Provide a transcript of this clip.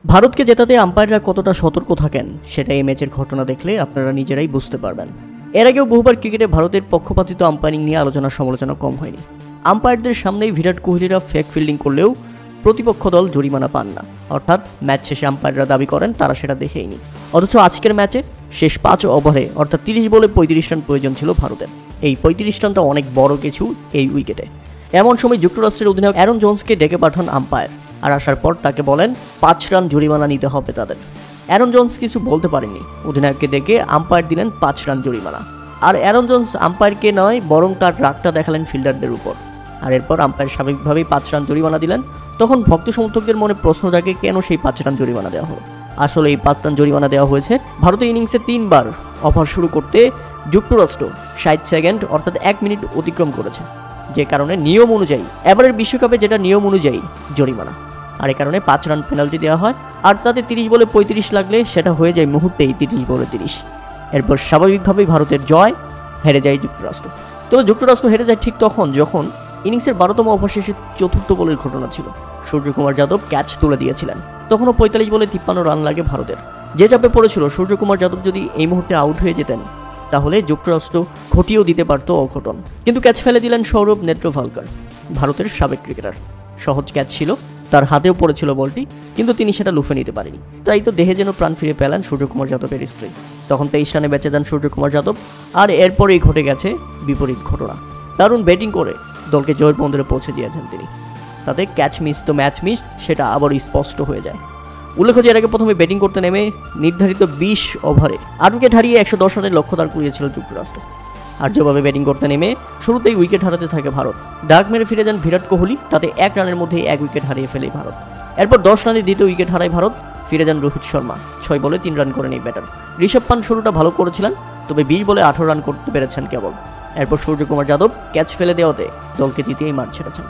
ভারতকে জেতাতে আম্পায়াররা কতটা সতর্ক থাকেন সেটা এই ম্যাচের ঘটনা দেখলে আপনারা নিজেরাই বুঝতে পারবেন। এর আগেও বহুবার ক্রিকেটে ভারতের পক্ষপাতিত আম্পায়ারিং নিয়ে আলোচনা সমালোচনা কম হয়নি। আম্পায়ারদের সামনেই বিরাট কোহলিরা ফেক ফিল্ডিং করলেও প্রতিপক্ষ দল জরিমানা পান না, অর্থাৎ ম্যাচ শেষে আম্পায়াররা দাবি করেন তারা সেটা দেখেইনি। অথচ আজকের ম্যাচে শেষ 5 ওভারে অর্থাৎ 30 বলে 35 রান প্রয়োজন ছিল ভারতের। এই 35 রানটা অনেক বড় কিছু এই উইকেটে। এমন সময় যুক্তরাষ্ট্রের অধিনায়ক অ্যারন জোন্সকে ডেকে পাঠান আম্পায়ার, আর আসার পর তাকে বলেন 5 রান জরিমানা নিতে হবে তাদের। অ্যারন জোন্স কিছু বলতে পারেননি, অধিনায়ককে ডেকে আম্পায়ার দিলেন 5 রান জরিমানা। আর অ্যারন জোন্স আম্পায়ারকে নয় বরং তার রাগটা দেখালেন ফিল্ডারদের উপর। আর এরপর আম্পায়ার স্বাভাবিকভাবেই 5 রান জরিমানা দিলেন। তখন ভক্ত সমর্থকদের মনে প্রশ্ন জাগে, কেন সেই 5 রান জরিমানা দেওয়া হলো? আসলে এই 5 রান জরিমানা দেওয়া হয়েছে ভারতীয় ইনিংসে 3 বার ওভার শুরু করতে যুক্তরাষ্ট্র 60 সেকেন্ড অর্থাৎ 1 মিনিট অতিক্রম করেছে, যে কারণে নিয়ম অনুযায়ী এবারের বিশ্বকাপে যেটা নিয়ম অনুযায়ী জরিমানা। আর এই কারণে 5 রান পেনাল্টি দেওয়া হয়, আর তাতে 30 বলে 35 লাগলে সেটা হয়ে যায় মুহূর্তেই 30 বলে 30। এরপর স্বাভাবিকভাবেই ভারতের জয়, হেরে যায় যুক্তরাষ্ট্র। তবে যুক্তরাষ্ট্র হেরে যায় ঠিক তখন যখন ইনিংসের 12তম ওভার শেষে 4র্থ বলের ঘটনা ছিল। সূর্যকুমার যাদব ক্যাচ তুলে দিয়েছিলেন, তখনও 45 বলে 53 রান লাগে ভারতের। যে চাপে পড়েছিল সূর্যকুমার যাদব যদি এই মুহূর্তে আউট হয়ে যেতেন তাহলে যুক্তরাষ্ট্র ঘটিয়েও দিতে পারত অঘটন। কিন্তু ক্যাচ ফেলে দিলেন সৌরভ নেত্রভালকার, ভারতের সাবেক ক্রিকেটার। সহজ ক্যাচ ছিল, তার হাতেও পড়েছিল বলটি, কিন্তু তিনি সেটা লুফে নিতে পারেনি। তাই তো দেহে যেন প্রাণ ফিরে পেলেন সূর্যকুমার যাদবের স্ত্রী। তখন 23 রানে বেঁচে যান সূর্যকুমার যাদব। আর এরপরেই ঘটে গেছে বিপরীত ঘটনা। দারুণ ব্যাটিং করে দলকে জয়ের বন্দরে পৌঁছে দিয়েছেন তিনি। তাতে ক্যাচ মিস তো ম্যাচ মিস, সেটা আবারও স্পষ্ট হয়ে যায়। উল্লেখ্য যে এর আগে প্রথমে ব্যাটিং করতে নেমে নির্ধারিত 20 ওভারে 8 উইকেট হারিয়ে 110 রানের লক্ষ্য দাঁড় করিয়েছিল যুক্তরাষ্ট্র। আর যেভাবে ব্যাটিং করতে নেমে শুরুতেই উইকেট হারাতে থাকে ভারত, ডাক মেরে ফিরে যান বিরাট কোহলি, তাতে 1 রানের মধ্যেই 1 উইকেট হারিয়ে ফেলে ভারত। এরপর 10 রানে দ্বিতীয় উইকেট হারায় ভারত, ফিরে যান রোহিত শর্মা, 6 বলে 3 রান করেন এই ব্যাটার। ঋষভ পান্ট শুরুটা ভালো করেছিলেন, তবে 20 বলে 18 রান করতে পেরেছেন কেবল। এরপর সূর্যকুমার যাদব ক্যাচ ফেলে দেওয়াতে দলকে জিতিয়েই মাঠ ছেড়েছেন।